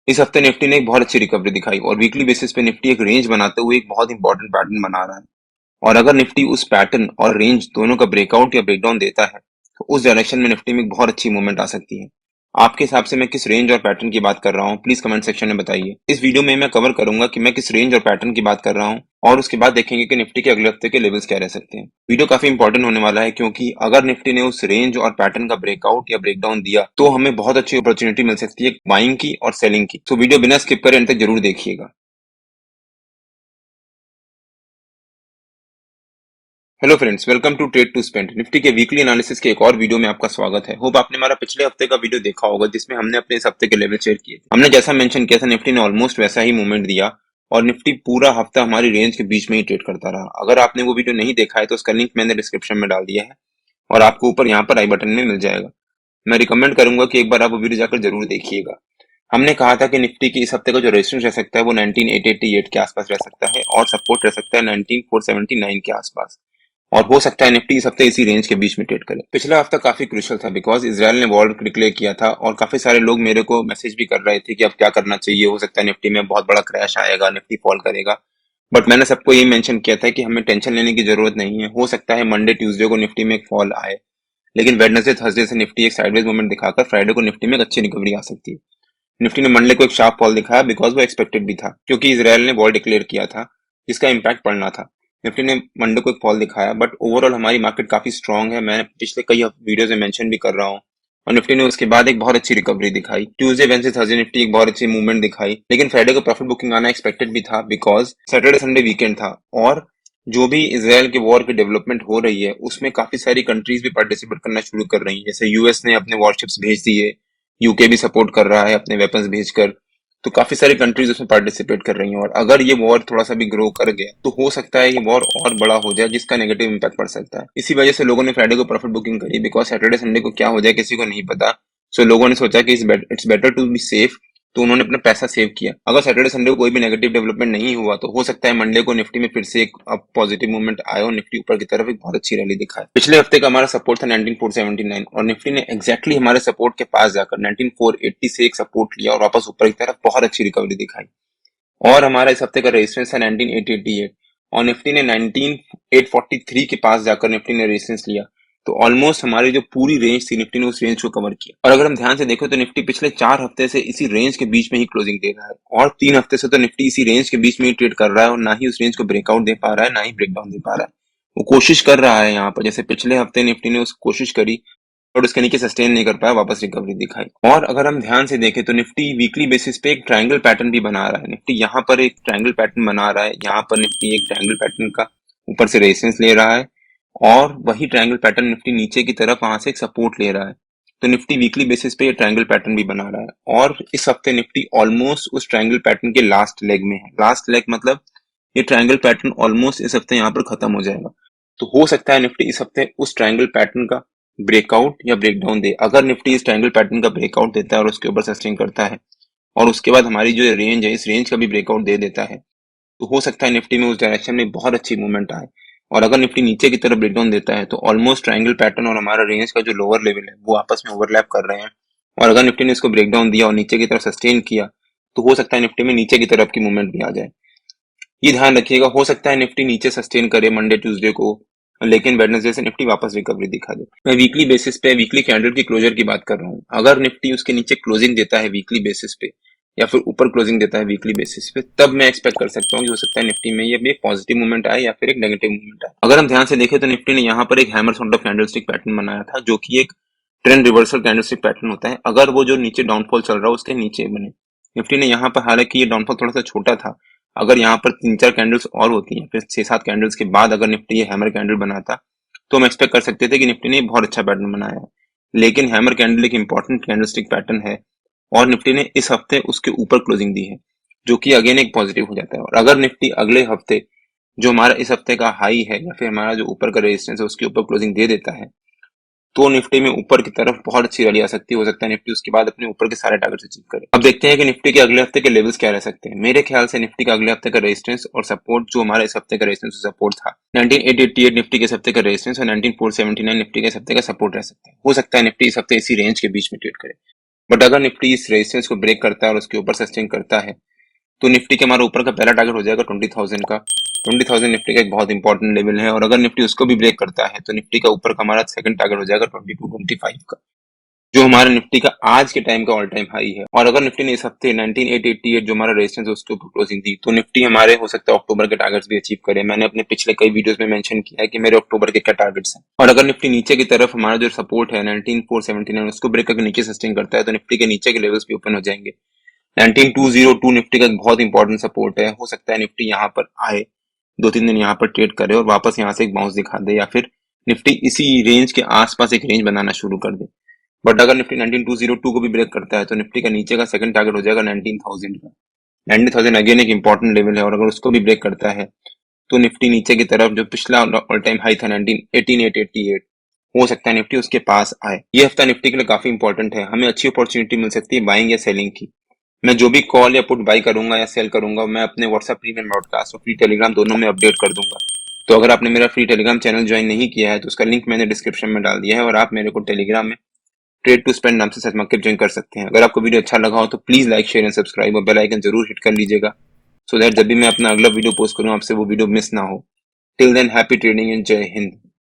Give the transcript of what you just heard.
इस हफ्ते निफ्टी ने एक बहुत अच्छी रिकवरी दिखाई और वीकली बेसिस पे निफ्टी एक रेंज बनाते हुए एक बहुत इंपॉर्टेंट पैटर्न बना रहा है। और अगर निफ्टी उस पैटर्न और रेंज दोनों का ब्रेकआउट या ब्रेकडाउन देता है तो उस डायरेक्शन में निफ्टी में एक बहुत अच्छी मूवमेंट आ सकती है। आपके हिसाब से मैं किस रेंज और पैटर्न की बात कर रहा हूँ, प्लीज कमेंट सेक्शन में बताइए। इस वीडियो में मैं कवर करूंगा कि मैं किस रेंज और पैटर्न की बात कर रहा हूँ और उसके बाद देखेंगे कि निफ्टी के अगले हफ्ते के लेवल्स क्या रह सकते हैं। वीडियो काफी इंपॉर्टेंट होने वाला है क्योंकि अगर निफ्टी ने उस रेंज और पैटर्न का ब्रेकआउट या ब्रेकडाउन दिया तो हमें बहुत अच्छी अपॉर्चुनिटी मिल सकती है बाइंग की और सेलिंग की। तो वीडियो बिना स्किप करे अंत तक जरूर देखिएगा। Hello friends, welcome to trade to spend. Nifty के वीकली एनालिसिस के एक और वीडियो में आपका स्वागत है। होप आपने हमारा पिछले हफ्ते का वीडियो देखा होगा जिसमें हमने अपने इस हफ्ते के लेवल शेयर किए थे। हमने जैसा मेंशन किया था निफ्टी ने ऑलमोस्ट वैसा ही मूवमेंट दिया और निफ्टी पूरा हफ्ता हमारी रेंज के बीच में ही ट्रेड करता रहा। अगर आपने वो वीडियो नहीं देखा है तो उसका लिंक मैंने डिस्क्रिप्शन में डाल दिया है और आपको ऊपर यहाँ पर आई बटन में मिल जाएगा। मैं रिकमेंड करूंगा कि एक बार आप वो वीडियो जाकर जरूर देखिएगा। हमने कहा था कि निफ्टी की इस हफ्ते का जो रेजिस्टेंस रह सकता है वो 19888 के आसपास रह सकता है और सपोर्ट रह सकता है 19479 के आसपास। और हो सकता है निफ्टी इस हफ्ते इसी रेंज के बीच में ट्रेड करे। पिछला हफ्ता काफी क्रूशियल था बिकॉज इजराइल ने वॉर डिक्लेयर किया था और काफी सारे लोग मेरे को मैसेज भी कर रहे थे कि अब क्या करना चाहिए, हो सकता है निफ्टी में बहुत बड़ा क्रैश आएगा, निफ्टी फॉल करेगा। बट मैंने सबको ये मेंशन किया था कि हमें टेंशन लेने की जरूरत नहीं है। हो सकता है मंडे ट्यूसडे को निफ्टी में एक फॉल आए, लेकिन वेडनेसडे थर्सडे से निफ्टी एक साइडवेज मूवमेंट दिखाकर फ्राइडे को निफ्टी में एक अच्छी रिकवरी आ सकती है। निफ्टी ने मंडे को एक शार्प फॉल दिखाया बिकॉज वो एक्सपेक्टेड भी था क्योंकि इसराइल ने वॉर डिक्लेयर किया था जिसका इम्पैक्ट पड़ना था। निफ्टी ने मंडे को एक फॉल दिखाया बट ओवरऑल हमारी मार्केट काफी स्ट्रांग है। मैं पिछले कई वीडियोस में मेंशन भी कर रहा हूँ और निफ्टी ने उसके बाद एक बहुत अच्छी रिकवरी दिखाई। ट्यूसडे वेडनेसडे थर्सडे निफ्टी एक बहुत अच्छी मूवमेंट दिखाई, लेकिन फ्राइडे को प्रॉफिट बुकिंग आना एक्सपेक्टेड भी था बिकॉज सैटरडे संडे वीकेंड था और जो भी इसराइल के वॉर की डेवलपमेंट हो रही है उसमें काफी सारी कंट्रीज भी पार्टिसिपेट करना शुरू कर रही है। जैसे यूएस ने अपने वॉरशिप्स भेज दिए, यूके भी सपोर्ट कर रहा है अपने वेपन्स भेजकर। तो काफी सारी कंट्रीज उसमें पार्टिसिपेट कर रही हैं और अगर ये वॉर थोड़ा सा भी ग्रो कर गया तो हो सकता है ये वॉर और बड़ा हो जाए जिसका नेगेटिव इम्पैक्ट पड़ सकता है। इसी वजह से लोगों ने फ्राइडे को प्रॉफिट बुकिंग करी बिकॉज सैटरडे संडे को क्या हो जाए किसी को नहीं पता। सो लोगों ने सोचा कि it's better to be safe, तो उन्होंने अपना पैसा सेव किया। अगर सैटरडे संडे को कोई भी नेगेटिव डेवलपमेंट नहीं हुआ तो हो सकता है मंडे को निफ्टी में फिर से एक पॉजिटिव मूवमेंट आए और निफ्टी ऊपर की तरफ एक बहुत अच्छी रैली दिखाए। पिछले हफ्ते का हमारा सपोर्ट था 19479 और निफ्टी ने एग्जैक्टली हमारे सपोर्ट के पास जाकर 19480 से एक सपोर्ट लिया और वापस ऊपर की तरफ बहुत अच्छी रिकवरी दिखाई। और हमारा इस हफ्ते का रेजिस्टेंस था 19888 और निफ्टी ने 19843 के पास जाकर निफ्टी ने रेजिस्टेंस लिया। तो ऑलमोस्ट हमारी जो पूरी रेंज थी निफ्टी ने उस रेंज को कवर किया। और अगर हम ध्यान से देखें तो निफ्टी पिछले 4 हफ्ते से इसी रेंज के बीच में ही क्लोजिंग दे रहा है और 3 हफ्ते से तो निफ्टी इसी रेंज के बीच में ही ट्रेड कर रहा है और ना ही उस रेंज को ब्रेकआउट दे पा रहा है ना ही ब्रेकडाउन दे पा रहा है। वो कोशिश कर रहा है यहाँ पर, जैसे पिछले हफ्ते निफ्टी ने उस कोशिश करी और उसके नीचे सस्टेन नहीं कर पाया, वापस रिकवरी दिखाई। और अगर हम ध्यान से देखें तो निफ्टी वीकली बेसिस पे एक ट्रायंगल पैटर्न भी बना रहा है। निफ्टी यहाँ पर एक ट्रायंगल पैटर्न बना रहा है, यहाँ पर निफ्टी एक ट्रायंगल पैटर्न का ऊपर से रेजिस्टेंस ले रहा है और वही ट्रायंगल पैटर्न निफ्टी नीचे की तरफ वहां से एक सपोर्ट ले रहा है। तो निफ्टी वीकली बेसिस पे ये ट्रायंगल पैटर्न भी बना रहा है और इस हफ्ते निफ्टी ऑलमोस्ट उस ट्रायंगल पैटर्न के लास्ट लेग में है। लास्ट लेग मतलब ये ट्रायंगल पैटर्न ऑलमोस्ट इस हफ्ते यहाँ पर खत्म हो जाएगा। तो हो सकता है निफ्टी इस हफ्ते उस ट्रायंगल पैटर्न का ब्रेकआउट या ब्रेकडाउन दे। अगर निफ्टी इस ट्रायंगल पैटर्न का ब्रेकआउट देता है और उसके ऊपर सस्टेन करता है और उसके बाद हमारी जो रेंज है इस रेंज का भी ब्रेकआउट दे देता है तो हो सकता है निफ्टी में उस डायरेक्शन में बहुत अच्छी मूवमेंट आए। और अगर निफ्टी नीचे की तरफ ब्रेकडाउन देता है तो ऑलमोस्ट ट्रायंगल पैटर्न और हमारा रेंज का जो लोअर लेवल है वो आपस में ओवरलैप कर रहे हैं। और अगर निफ्टी ने इसको ब्रेकडाउन दिया और नीचे की तरफ सस्टेन किया तो हो सकता है निफ्टी में नीचे की तरफ की मूवमेंट भी आ जाए। ये ध्यान रखिएगा, हो सकता है निफ्टी नीचे सस्टेन करे मंडे ट्यूसडे को, लेकिन वेडनेसडे से निफ्टी वापस रिकवरी दिखा दे। मैं वीकली बेसिस पे वीकली कैंडल की क्लोजर की बात कर रहा हूँ। अगर निफ्टी उसके नीचे क्लोजिंग देता है वीकली बेसिस पे या फिर ऊपर क्लोजिंग देता है वीकली बेसिस पे, तब मैं एक्सपेक्ट कर सकता हूँ कि हो सकता है निफ्टी में ये भी एक पॉजिटिव मूवमेंट आए या फिर एक नेगेटिव मूवमेंट आए। अगर हम ध्यान से देखें तो निफ्टी ने यहाँ पर एक hammer sort of candlestick pattern बनाया था जो कि एक ट्रेंड रिवर्सल कैंडलस्टिक पैटर्न होता है। अगर वो जो नीचे डाउनफॉल चल रहा है उसके नीचे बने, निफ्टी ने यहाँ पर, हालांकि ये डाउनफॉल थोड़ा सा छोटा था, अगर यहाँ पर 3-4 कैंडल्स और होती हैं फिर 6-7 कैंडल्स के बाद अगर निफ्टी ये हैमर कैंडल बनाता तो हम एक्सपेक्ट कर सकते थे कि निफ्टी ने बहुत अच्छा पैटर्न बनाया है। लेकिन हैमर कैंडल एक इंपॉर्टेंट कैंडलस्टिक पैटर्न है और निफ्टी ने इस हफ्ते उसके ऊपर क्लोजिंग दी है जो कि अगेन एक पॉजिटिव हो जाता है। और अगर निफ्टी अगले हफ्ते जो हमारा इस हफ्ते का हाई है या फिर हमारा जो ऊपर का रेजिस्टेंस है उसके ऊपर क्लोजिंग दे देता है तो निफ्टी में ऊपर की तरफ बहुत अच्छी रैली आ सकती है। हो सकता है निफ्टी उसके बाद अपने ऊपर के सारे टारगेट्स अचीव करे। अब देखते हैं कि निफ्टी के अगले हफ्ते के लेवल्स क्या रह सकते हैं। मेरे ख्याल से निफ्टी का अगले हफ्ते का रेजिस्टेंस और सपोर्ट जो हमारा इस हफ्ते का रेजिस्टेंस और सपोर्ट था 19888 निफ्टी के इस हफ्ते का रेजिस्टेंस और 19479 निफ्टी के इस हफ्ते का सपोर्ट रह सकता है। हो सकता है निफ्टी इस हफ्ते इसी रेंज के बीच में ट्रेड करे। बट अगर निफ्टी इस रेजिस्टेंस को ब्रेक करता है और उसके ऊपर सस्टेन करता है तो निफ्टी के हमारा ऊपर का पहला टारगेट हो जाएगा 20,000 का। 20,000 निफ्टी का एक बहुत इंपॉर्टेंट लेवल है और अगर निफ्टी उसको भी ब्रेक करता है तो निफ्टी का ऊपर का हमारा सेकंड टारगेट हो जाएगा 2225 का, जो हमारे निफ्टी का आज के टाइम का ऑल टाइम हाई है। और अगर निफ्टी ने इस हफ्ते 19888 जो हमारा रेजिस्टेंस है उसके ऊपर क्लोजिंग दी तो निफ्टी हमारे हो सकता है अक्टूबर के टारगेट्स भी अचीव करे। मैंने अपने पिछले कई वीडियोस में मेंशन किया है कि मेरे अक्टूबर के क्या टारगेट्स हैं। और अगर निफ्टी नीचे की तरफ हमारा जो सपोर्ट है 19479 उसको ब्रेक करके नीचे सस्टेन करता है तो निफ्टी के नीचे के लेवल्स भी ओपन हो जाएंगे। 19202 निफ्टी का एक बहुत इंपॉर्टेंट सपोर्ट है। हो सकता है निफ्टी यहाँ पर आए, 2-3 दिन यहाँ पर ट्रेड करे और वापस यहाँ से एक बाउंस दिखा दे, या फिर निफ्टी इसी रेंज के आसपास एक रेंज बनाना शुरू कर दे। बट अगर निफ्टी 19202 को भी ब्रेक करता है तो निफ्टी का नीचे का सेकंड टारगेट हो जाएगा 19,000 का। 19,000 अगेन एक इंपॉर्टेंट लेवल है और अगर उसको भी ब्रेक करता है तो निफ्टी नीचे की तरफ जो पिछला ऑल टाइम हाई था 18888 हो सकता है निफ्टी उसके पास आए। ये हफ्ता निफ्टी के लिए काफी इंपॉर्टेंट है, हमें अच्छी अपॉर्चुनिटी मिल सकती है बाइंग या सेलिंग की। मैं जो भी कॉल या पुट बाई करूंगा या सेल करूंगा मैं अपने व्हाट्सएप प्रीमियम ब्रॉडकास्ट और फ्री टेलीग्राम दोनों में अपडेट कर दूंगा। तो अगर आपने मेरा फ्री टेलीग्राम चैनल ज्वाइन नहीं किया है तो उसका लिंक मैंने डिस्क्रिप्शन में डाल दिया है और आप मेरे को टेलीग्राम में ट्रेड टू स्पेंड नाम से सर्च मार्केट ज्वाइन कर सकते हैं। अगर आपको वीडियो अच्छा लगा हो तो please like share and subscribe और बेल आइकन जरूर हिट कर लीजिएगा सो दैट जब भी मैं अपना अगला वीडियो पोस्ट करूं आपसे वो वीडियो मिस ना हो। Till than happy trading and जय हिंद।